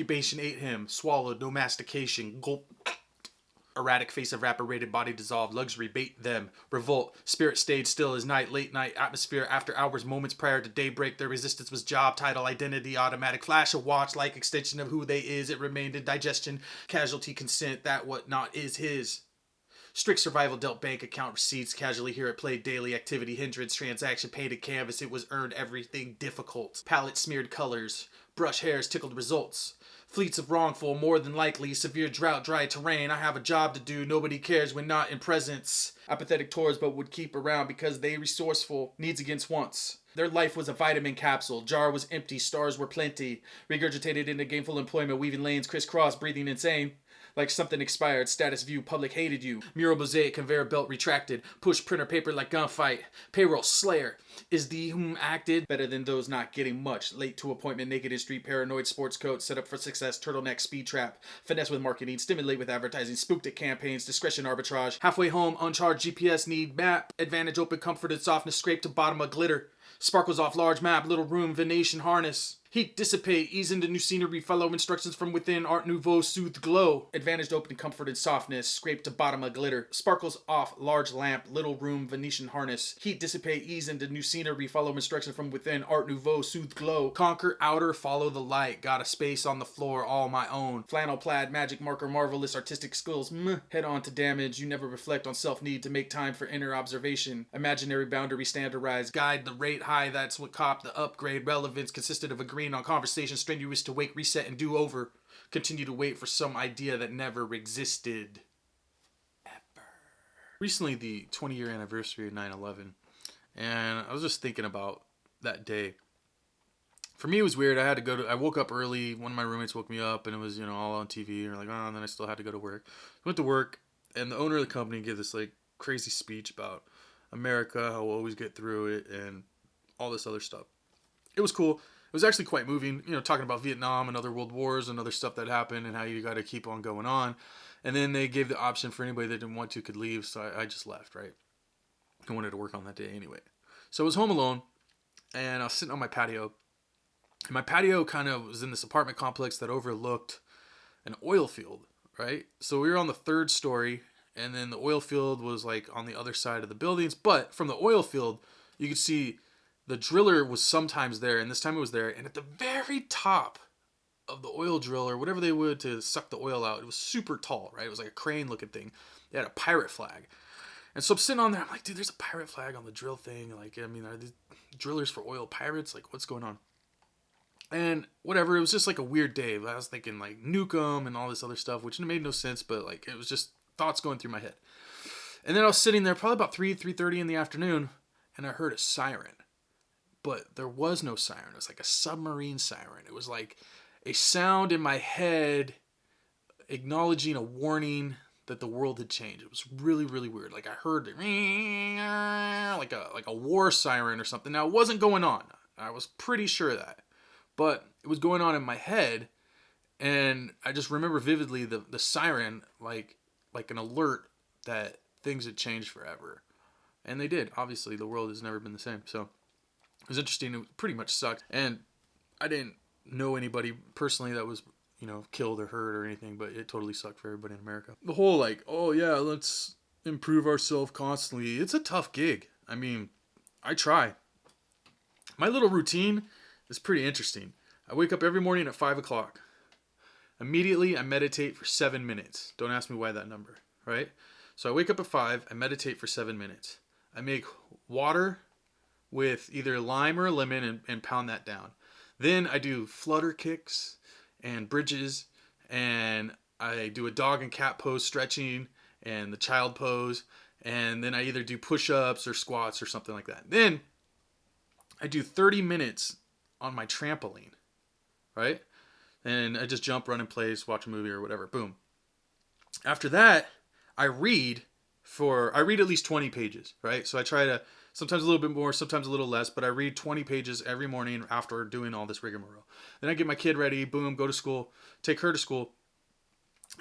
Incubation ate him. Swallowed. No mastication. Gulped. Erratic face evaporated, body dissolved, luxury bait them. Revolt, spirit stayed still as night, late night, atmosphere, after hours, moments prior to daybreak. Their resistance was job, title, identity, automatic, flash, a watch, like extension of who they is. It remained in digestion, casualty, consent, that what not is his. Strict survival dealt bank account receipts, casually here it played daily activity, hindrance, transaction, painted canvas, it was earned everything difficult. Palette smeared colors, brush hairs, tickled results. Fleets of wrongful, more than likely, severe drought, dry terrain. I have a job to do, nobody cares when not in presence. Apathetic tours but would keep around because they resourceful, needs against wants. Their life was a vitamin capsule, jar was empty, stars were plenty. Regurgitated into gainful employment, weaving lanes, crisscross, breathing insane. Like something expired, status view, public hated you. Mural mosaic, conveyor belt retracted. Push printer paper like gunfight. Payroll slayer. Is the whom acted better than those not getting much. Late to appointment, naked in street, paranoid, sports coat. Set up for success, turtleneck, speed trap. Finesse with marketing, stimulate with advertising. Spooked at campaigns, discretion arbitrage. Halfway home, uncharged GPS need map. Advantage open, comfort and softness, scrape to bottom of glitter. Sparkles off large map, little room, Venetian harness. Heat dissipate, ease into new scenery, follow instructions from within, Art Nouveau soothed glow. Advantaged open comfort and softness, scrape to bottom of glitter. Sparkles off large lamp, little room, Venetian harness. Heat dissipate, ease into new scenery, follow instructions from within, Art Nouveau soothed glow. Conquer outer, follow the light, got a space on the floor, all my own. Flannel plaid, magic marker, marvelous artistic skills, head on to damage, you never reflect on self-need to make time for inner observation. Imaginary boundary standardized, guide the rate high, that's what cop the upgrade. Relevance consisted of agreeing on conversation, strenuous to wake, reset, and do over. Continue to wait for some idea that never existed. Ever. Recently, the 20-year anniversary of 9/11, and I was just thinking about that day. For me, it was weird. I woke up early. One of my roommates woke me up, and it was, all on TV. And and then I still had to go to work. I went to work, and the owner of the company gave this, crazy speech about America, how we'll always get through it, and all this other stuff. It was cool. It was actually quite moving, talking about Vietnam and other world wars and other stuff that happened and how you got to keep on going on. And then they gave the option for anybody that didn't want to could leave, so I just left, right? I wanted to work on that day anyway. So I was home alone, and I was sitting on my patio. And my patio kind of was in this apartment complex that overlooked an oil field, right? So we were on the third story, and then the oil field was on the other side of the buildings. But from the oil field, you could see the driller was sometimes there, and this time it was there. And at the very top of the oil drill, or whatever they would to suck the oil out, it was super tall, right? It was like a crane-looking thing. They had a pirate flag. And so I'm sitting on there, I'm like, dude, there's a pirate flag on the drill thing. Are these drillers for oil pirates? What's going on? And whatever, it was just a weird day. I was thinking nuke 'em and all this other stuff, which made no sense, but it was just thoughts going through my head. And then I was sitting there probably about 3:30 in the afternoon, and I heard a siren. But there was no siren. It was like a submarine siren. It was like a sound in my head acknowledging a warning that the world had changed. It was really, really weird. I heard like a war siren or something. Now, it wasn't going on. I was pretty sure of that. But it was going on in my head. And I just remember vividly the siren like an alert that things had changed forever. And they did. Obviously, the world has never been the same. So it was interesting. It pretty much sucked. And I didn't know anybody personally that was, killed or hurt or anything, but it totally sucked for everybody in America. The whole let's improve ourselves constantly. It's a tough gig. I try. My little routine is pretty interesting. I wake up every morning at 5 o'clock. Immediately, I meditate for 7 minutes. Don't ask me why that number, right? So I wake up at 5, I meditate for 7 minutes. I make water with either lime or a lemon and pound that down. Then I do flutter kicks and bridges, and I do a dog and cat pose stretching and the child pose, and then I either do push-ups or squats or something like that. Then I do 30 minutes on my trampoline, right? And I just jump, run in place, watch a movie or whatever. Boom. After that, I read at least 20 pages, right? So I try to, sometimes a little bit more, sometimes a little less, but I read 20 pages every morning after doing all this rigmarole. Then I get my kid ready, boom, go to school, take her to school.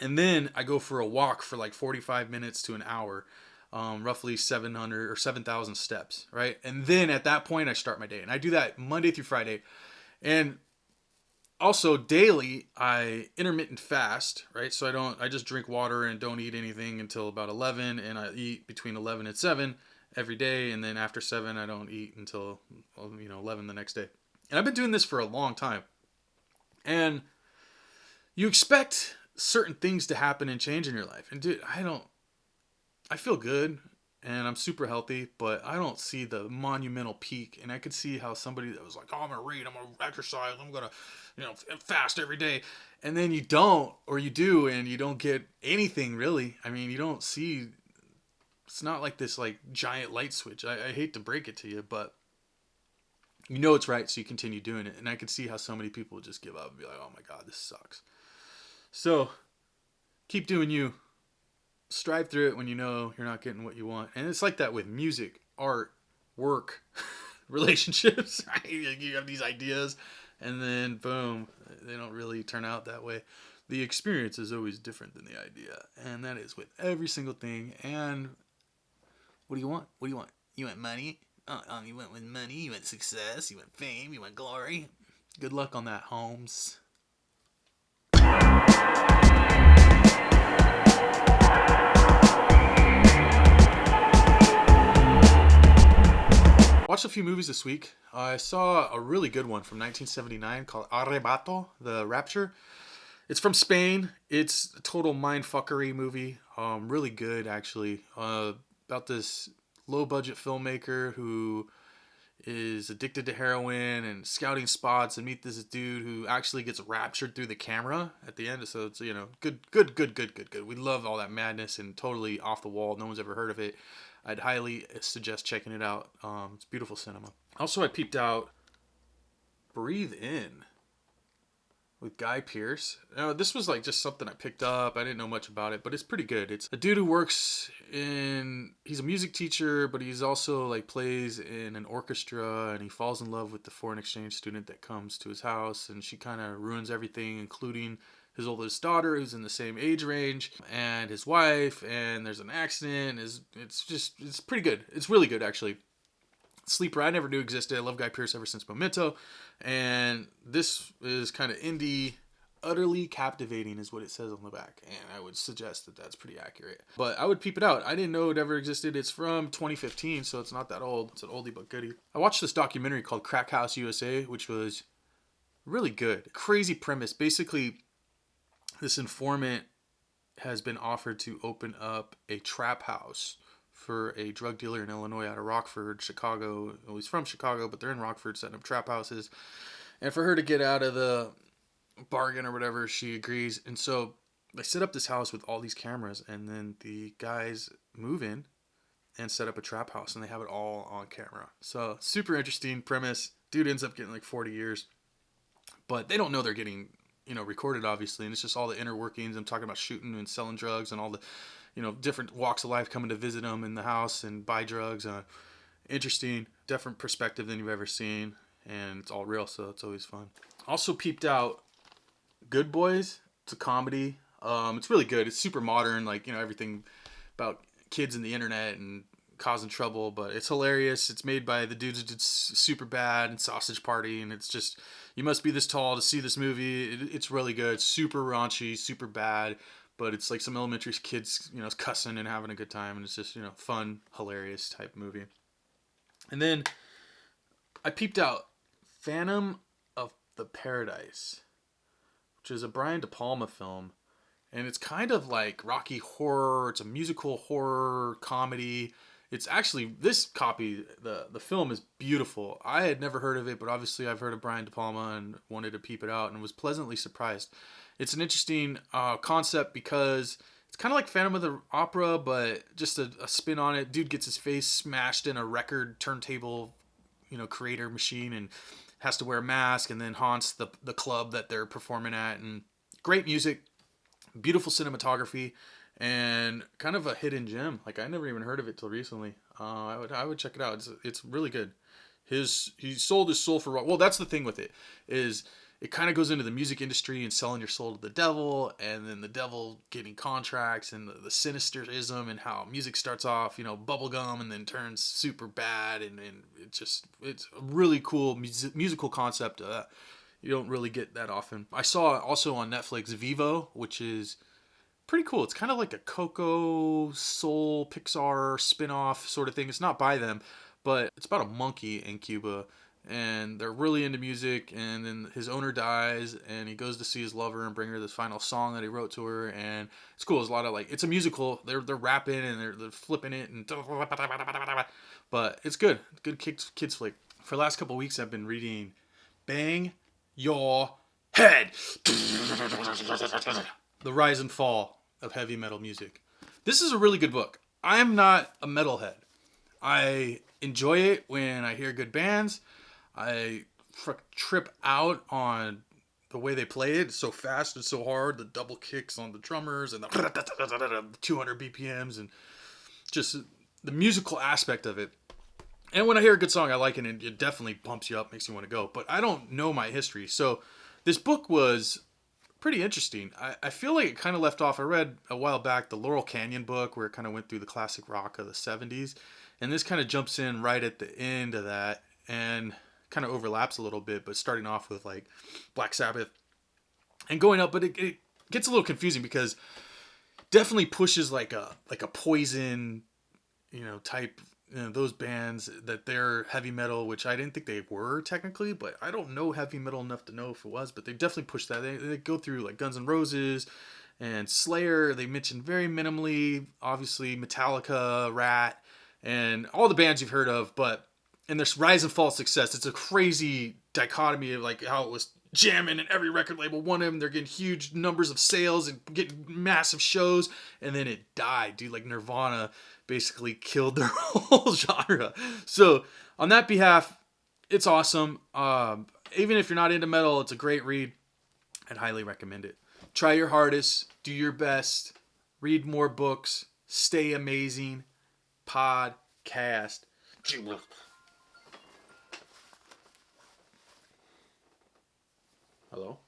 And then I go for a walk for 45 minutes to an hour, roughly 700 or 7,000 steps, right? And then at that point, I start my day. And I do that Monday through Friday. And Also, daily, I intermittent fast, right? So I just drink water and don't eat anything until about 11, and I eat between 11 and 7 every day, and then after 7, I don't eat until, 11 the next day. And I've been doing this for a long time. And you expect certain things to happen and change in your life. And dude, I feel good and I'm super healthy, but I don't see the monumental peak. And I could see how somebody that was like, oh, I'm going to read, I'm going to exercise, I'm going to, fast every day. And then you don't, or you do, and you don't get anything really. I mean, you don't see, it's not like this like giant light switch. I hate to break it to you, but you know it's right, so you continue doing it. And I can see how so many people would just give up and be like, oh my God, this sucks. So keep doing you. Strive through it when you know you're not getting what you want. And it's like that with music, art, work, relationships. Right? You have these ideas and then boom, they don't really turn out that way. The experience is always different than the idea. And that is with every single thing. And what do you want? What do you want? You want money? You went with money, you want success, you want fame, you want glory. Good luck on that, Holmes. Watched a few movies this week. I saw a really good one from 1979 called Arrebato, The Rapture. It's from Spain. It's a total mindfuckery movie. Really good, actually. About this low-budget filmmaker who is addicted to heroin and scouting spots and meet this dude who actually gets raptured through the camera at the end. So it's, good. We love all that madness and totally off the wall. No one's ever heard of it. I'd highly suggest checking it out. It's beautiful cinema. Also, I peeped out Breathe In with Guy Pearce. Now, this was like just something I picked up. I didn't know much about it, but it's pretty good. It's a dude who works he's a music teacher, but he's also like plays in an orchestra, and he falls in love with the foreign exchange student that comes to his house, and she kind of ruins everything, including his oldest daughter, who's in the same age range, and his wife, and there's an accident. It's pretty good. It's really good, actually. Sleeper I never knew existed. I love Guy Pearce ever since Memento, and this is kind of indie, utterly captivating is what it says on the back, and I would suggest that that's pretty accurate. But I would peep it out. I didn't know it ever existed. It's from 2015, so it's not that old. It's an oldie but goodie. I watched this documentary called Crack House USA, which was really good. Crazy premise. Basically, this informant has been offered to open up a trap house for a drug dealer in Illinois out of Rockford, Chicago. Well, he's from Chicago, but they're in Rockford setting up trap houses. And for her to get out of the bargain or whatever, she agrees. And so they set up this house with all these cameras, and then the guys move in and set up a trap house, and they have it all on camera. So super interesting premise. Dude ends up getting like 40 years, but they don't know they're getting recorded, obviously, and it's just all the inner workings. I'm talking about shooting and selling drugs and all the, different walks of life coming to visit them in the house and buy drugs. Interesting, different perspective than you've ever seen, and it's all real, so it's always fun. Also peeped out Good Boys. It's a comedy. It's really good. It's super modern, like, everything about kids and the internet and causing trouble, but it's hilarious. It's made by the dudes who did Superbad and Sausage Party, and it's just, you must be this tall to see this movie. It's really good. It's super raunchy, super bad, but it's like some elementary kids, cussing and having a good time, and it's just, fun, hilarious type movie. And then I peeped out Phantom of the Paradise, which is a Brian De Palma film, and it's kind of like Rocky Horror. It's a musical horror comedy. It's actually, this copy, the film is beautiful. I had never heard of it, but obviously I've heard of Brian De Palma and wanted to peep it out and was pleasantly surprised. It's an interesting concept because it's kind of like Phantom of the Opera, but just a spin on it. Dude gets his face smashed in a record turntable, creator machine, and has to wear a mask, and then haunts the club that they're performing at. And great music, beautiful cinematography, and kind of a hidden gem. Like, I never even heard of it till recently. I would check it out. It's really good. He sold his soul for, well, that's the thing with it, is it kind of goes into the music industry and selling your soul to the devil, and then the devil getting contracts, and the sinisterism, and how music starts off, bubblegum, and then turns super bad, and it's a really cool musical concept. You don't really get that often. I saw also on Netflix Vivo, which is pretty cool. It's kind of like a Coco Soul Pixar spin-off sort of thing. It's not by them, but it's about a monkey in Cuba, and they're really into music, and then his owner dies, and he goes to see his lover and bring her this final song that he wrote to her, and it's cool. There's a lot of, like, it's a musical. They're rapping and they're flipping it, and but it's good. Good kids flick. For the last couple of weeks, I've been reading Bang Your Head. The Rise and Fall of Heavy Metal Music. This is a really good book. I am not a metalhead. I enjoy it when I hear good bands. I trip out on the way they play it. It's so fast and so hard. The double kicks on the drummers and the 200 BPMs and just the musical aspect of it. And when I hear a good song, I like it, and it definitely pumps you up, makes you want to go. But I don't know my history. So this book was pretty interesting. I feel like it kind of left off. I read a while back the Laurel Canyon book where it kind of went through the classic rock of the 70s. And this kind of jumps in right at the end of that and kind of overlaps a little bit, but starting off with like Black Sabbath and going up. But it gets a little confusing because definitely pushes like a Poison, type, those bands that they're heavy metal, which I didn't think they were technically, but I don't know heavy metal enough to know if it was, but they definitely push that. They go through like Guns N' Roses and Slayer. They mention very minimally, obviously Metallica, Rat, and all the bands you've heard of, but in their rise and fall success, it's a crazy dichotomy of like how it was jamming and every record label wanted them. They're getting huge numbers of sales and getting massive shows, and then it died, dude. Like Nirvana basically killed their whole genre. So on that behalf, it's awesome. Even if you're not into metal, it's a great read. I'd highly recommend it. Try your hardest, do your best, read more books, stay amazing. Podcast. Hello?